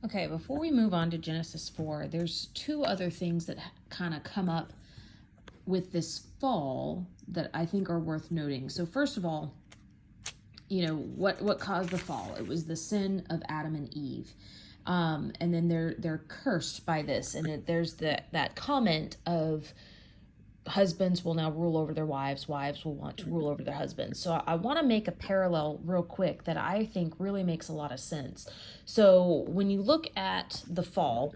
Okay, before we move on to Genesis 4, there's two other things that kind of come up with this fall that I think are worth noting. So first of all, what caused the fall? It was the sin of Adam and Eve. And then they're cursed by this. And there's that comment of husbands will now rule over their wives will want to rule over their husbands. So I want to make a parallel real quick that I think really makes a lot of sense. So when you look at the fall,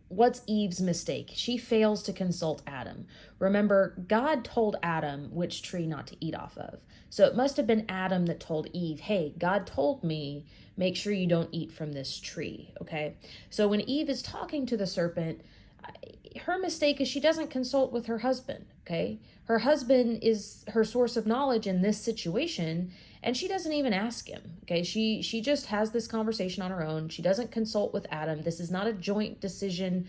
what's Eve's mistake? She fails to consult Adam. Remember, God told Adam which tree not to eat off of. So it must have been Adam that told Eve, hey, God told me, make sure you don't eat from this tree, okay? So when Eve is talking to the serpent, her mistake is she doesn't consult with her husband, okay? Her husband is her source of knowledge in this situation, and she doesn't even ask him, okay? She just has this conversation on her own. She doesn't consult with Adam. This is not a joint decision.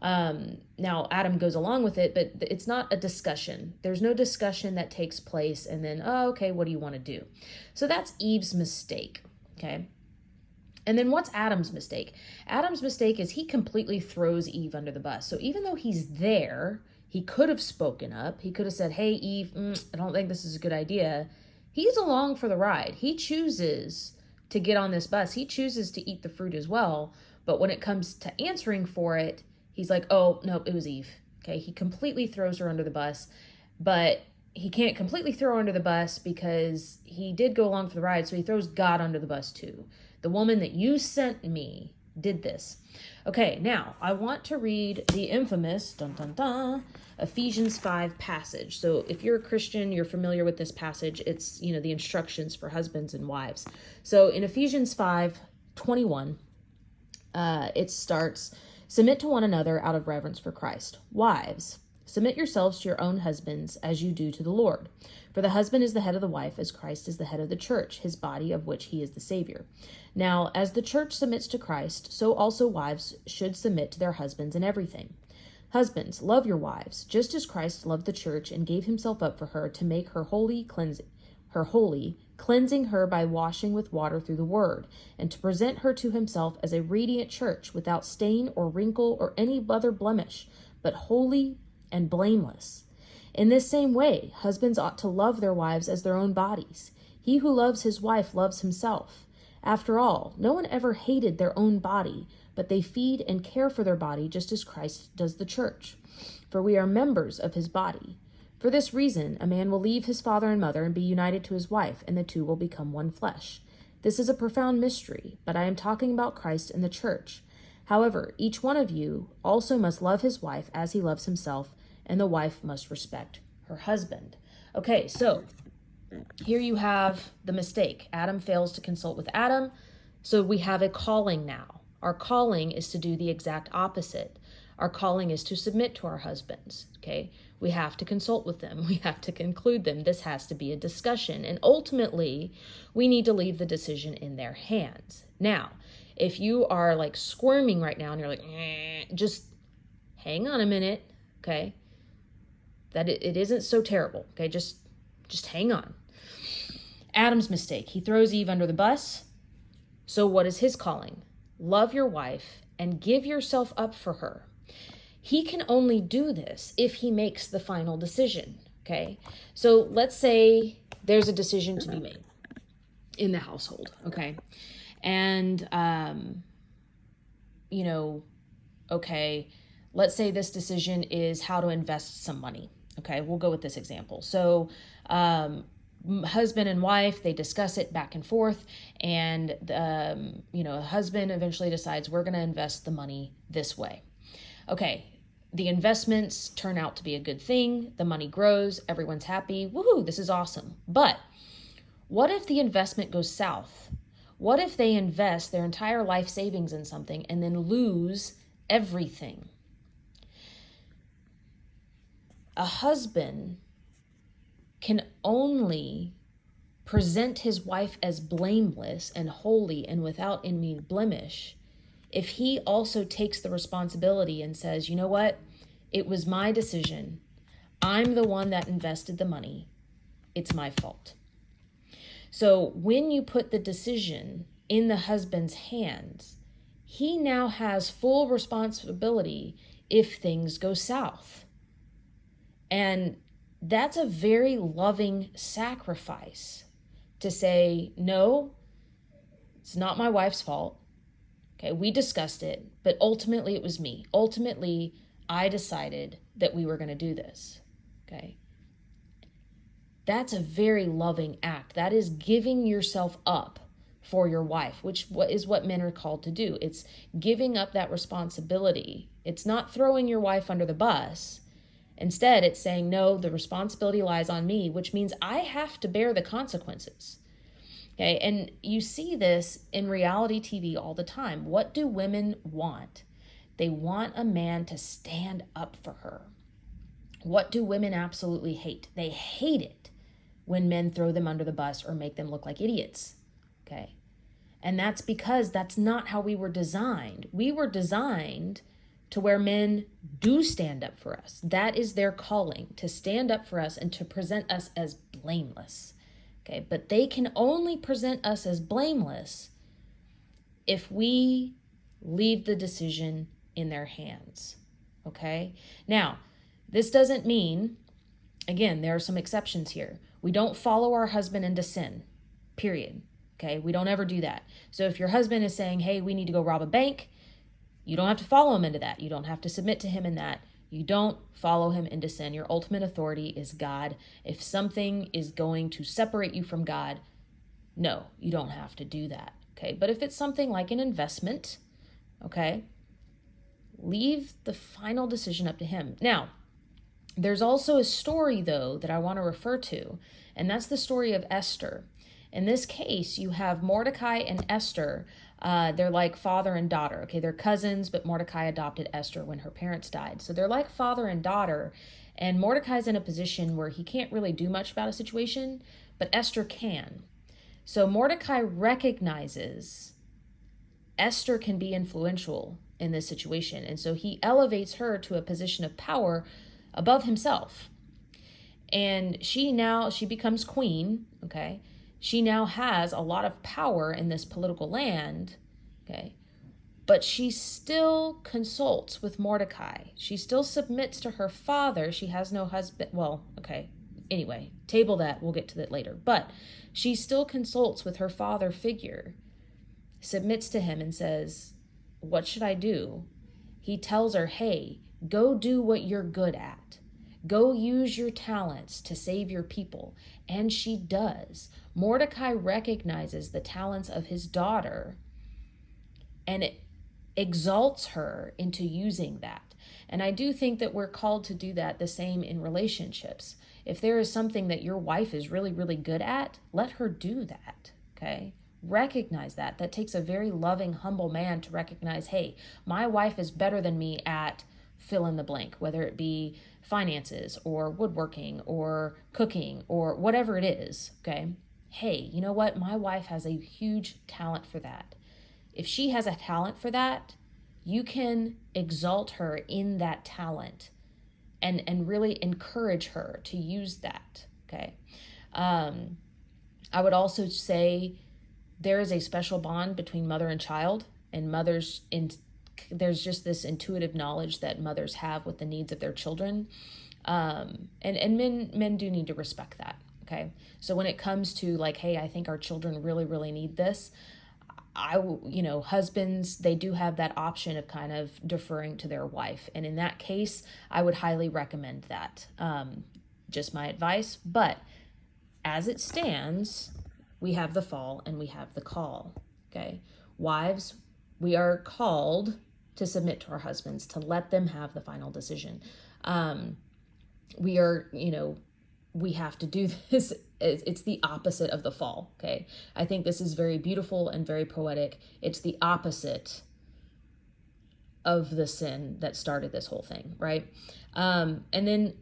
Now, Adam goes along with it, but it's not a discussion. There's no discussion that takes place, and then, oh, okay, what do you want to do? So that's Eve's mistake, okay? And then what's Adam's mistake? Adam's mistake is he completely throws Eve under the bus. So even though he's there, he could have spoken up. He could have said, hey, Eve, I don't think this is a good idea. He's along for the ride. He chooses to get on this bus. He chooses to eat the fruit as well. But when it comes to answering for it, he's like, oh, nope, it was Eve. Okay, he completely throws her under the bus. But he can't completely throw her under the bus because he did go along for the ride. So he throws God under the bus too. The woman that you sent me did this. Okay, now I want to read the infamous Ephesians 5 passage. So if you're a Christian, you're familiar with this passage. It's, the instructions for husbands and wives. So in Ephesians 5:21, it starts, submit to one another out of reverence for Christ. Wives, submit yourselves to your own husbands as you do to the Lord. For the husband is the head of the wife, as Christ is the head of the church, his body, of which he is the Savior. Now, as the church submits to Christ, so also wives should submit to their husbands in everything. Husbands, love your wives, just as Christ loved the church and gave himself up for her to make her holy, cleansing her by washing with water through the word, and to present her to himself as a radiant church, without stain or wrinkle or any other blemish, but holy and blameless. In this same way, husbands ought to love their wives as their own bodies. He who loves his wife loves himself. After all, no one ever hated their own body, but they feed and care for their body just as Christ does the church. For we are members of his body. For this reason, a man will leave his father and mother and be united to his wife, and the two will become one flesh. This is a profound mystery, but I am talking about Christ and the church. However, each one of you also must love his wife as he loves himself, and the wife must respect her husband. Okay, so here you have the mistake. Adam fails to consult with Adam, so we have a calling now. Our calling is to do the exact opposite. Our calling is to submit to our husbands, okay? We have to consult with them. We have to conclude them. This has to be a discussion, and ultimately, we need to leave the decision in their hands. Now, if you are like squirming right now and you're like, just hang on a minute, okay? That it isn't so terrible, okay? Just hang on. Adam's mistake. He throws Eve under the bus. So what is his calling? Love your wife and give yourself up for her. He can only do this if he makes the final decision, okay? So let's say there's a decision to be made in the household, okay? And, okay, let's say this decision is how to invest some money. Okay, we'll go with this example. So husband and wife, they discuss it back and forth, and husband eventually decides we're going to invest the money this way. Okay, the investments turn out to be a good thing. The money grows. Everyone's happy. Woohoo, this is awesome. But what if the investment goes south? What if they invest their entire life savings in something and then lose everything? A husband can only present his wife as blameless and holy and without any blemish if he also takes the responsibility and says, you know what? It was my decision. I'm the one that invested the money. It's my fault. So when you put the decision in the husband's hands, he now has full responsibility if things go south. And that's a very loving sacrifice to say, no, it's not my wife's fault. Okay, we discussed it, but ultimately it was me. Ultimately, I decided that we were going to do this. Okay. That's a very loving act. That is giving yourself up for your wife, which is what men are called to do. It's giving up that responsibility. It's not throwing your wife under the bus. Instead, it's saying, no, the responsibility lies on me, which means I have to bear the consequences. Okay, and you see this in reality TV all the time. What do women want? They want a man to stand up for her. What do women absolutely hate? They hate it when men throw them under the bus or make them look like idiots. Okay, and that's because that's not how we were designed. We were designed to where men do stand up for us. That is their calling, to stand up for us and to present us as blameless. Okay, but they can only present us as blameless if we leave the decision in their hands. Okay, now this doesn't mean, again, there are some exceptions here. We don't follow our husband into sin, period. Okay, we don't ever do that. So if your husband is saying, hey, we need to go rob a bank, you don't have to follow him into that. You don't have to submit to him in that. You don't follow him into sin. Your ultimate authority is God. If something is going to separate you from God, no, you don't have to do that. Okay, but if it's something like an investment, okay, leave the final decision up to him. Now, there's also a story, though, that I want to refer to, and that's the story of Esther. In this case, you have Mordecai and Esther. They're like father and daughter. Okay, they're cousins, but Mordecai adopted Esther when her parents died. So they're like father and daughter, and Mordecai's in a position where he can't really do much about a situation, but Esther can. So Mordecai recognizes Esther can be influential in this situation, and so he elevates her to a position of power above himself. And she becomes queen, okay? She now has a lot of power in this political land, okay? But she still consults with Mordecai. She still submits to her father. She has no husband. Well, okay. Anyway, table that. We'll get to that later. But she still consults with her father figure, submits to him and says, what should I do? He tells her, hey, go do what you're good at. Go use your talents to save your people. And she does. Mordecai recognizes the talents of his daughter and it exalts her into using that. And I do think that we're called to do that the same in relationships. If there is something that your wife is really, really good at, let her do that, okay? Recognize that. That takes a very loving, humble man to recognize, hey, my wife is better than me at fill in the blank, whether it be finances or woodworking or cooking or whatever it is, okay? Hey, you know what? My wife has a huge talent for that. If she has a talent for that, you can exalt her in that talent and really encourage her to use that, okay? I would also say there is a special bond between mother and child, and there's just this intuitive knowledge that mothers have with the needs of their children. And men do need to respect that. Okay. So when it comes to like, hey, I think our children really, really need this. Husbands, they do have that option of kind of deferring to their wife. And in that case, I would highly recommend that. Just my advice. But as it stands, we have the fall and we have the call. Okay. Wives, we are called to submit to our husbands, to let them have the final decision. We have to do this. It's the opposite of the fall, okay? I think this is very beautiful and very poetic. It's the opposite of the sin that started this whole thing, right? And then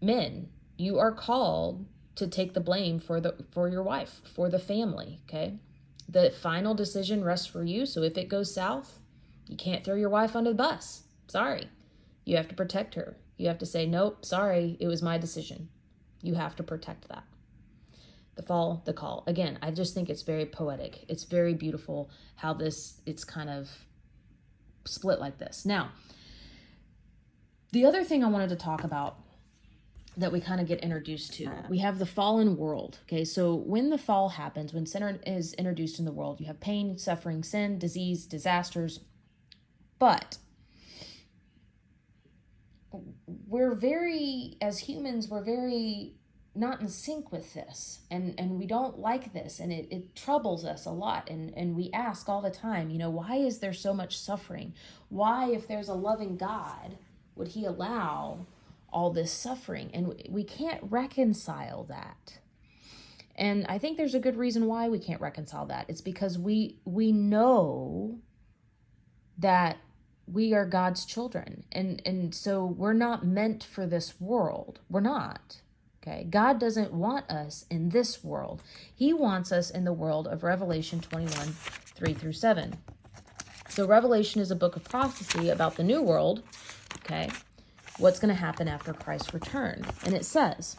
men, you are called to take the blame for your wife, for the family, okay? The final decision rests for you, so if it goes south, you can't throw your wife under the bus. Sorry. You have to protect her. You have to say, nope, sorry, it was my decision. You have to protect that. The fall, the call. Again, I just think it's very poetic. It's very beautiful how it's kind of split like this. Now, the other thing I wanted to talk about that we kind of get introduced to, we have the fallen world. Okay, so when the fall happens, when sin is introduced in the world, you have pain, suffering, sin, disease, disasters. But as humans, we're very not in sync with this, and we don't like this, and it troubles us a lot, and we ask all the time, why is there so much suffering? Why, if there's a loving God, would he allow all this suffering? And we can't reconcile that. And I think there's a good reason why we can't reconcile that. It's because we know that we are God's children, and so we're not meant for this world. We're not. Okay, God doesn't want us in this world. He wants us in the world of Revelation 21, 3-7. So Revelation is a book of prophecy about the new world, okay? What's going to happen after Christ's return. And it says,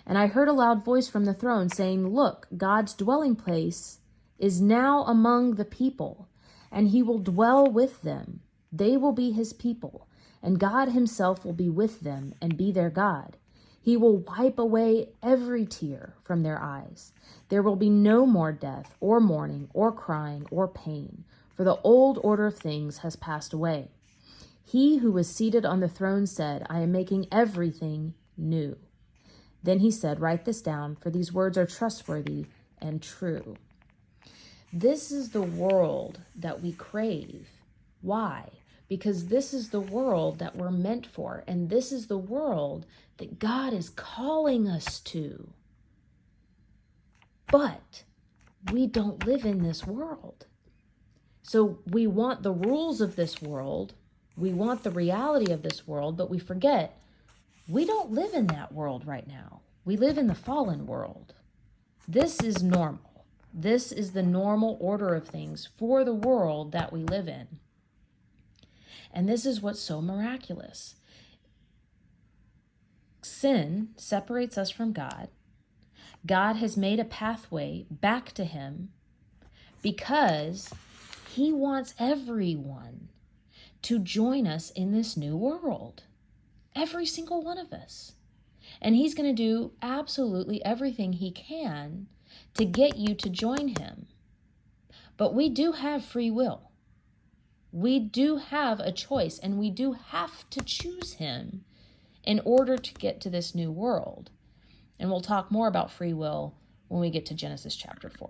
"And I heard a loud voice from the throne saying, 'Look, God's dwelling place is now among the people, and he will dwell with them. They will be his people, and God himself will be with them and be their God. He will wipe away every tear from their eyes. There will be no more death or mourning or crying or pain, for the old order of things has passed away.' He who was seated on the throne said, 'I am making everything new.' Then he said, 'Write this down, for these words are trustworthy and true.'" This is the world that we crave. Why? Because this is the world that we're meant for, and this is the world that God is calling us to. But we don't live in this world. So we want the rules of this world, we want the reality of this world, but we forget we don't live in that world right now. We live in the fallen world. This is normal. This is the normal order of things for the world that we live in. And this is what's so miraculous. Sin separates us from God. God has made a pathway back to him because he wants everyone to join us in this new world. Every single one of us. And he's going to do absolutely everything he can to get you to join him. But we do have free will. We do have a choice, and we do have to choose him in order to get to this new world. And we'll talk more about free will when we get to Genesis chapter 4.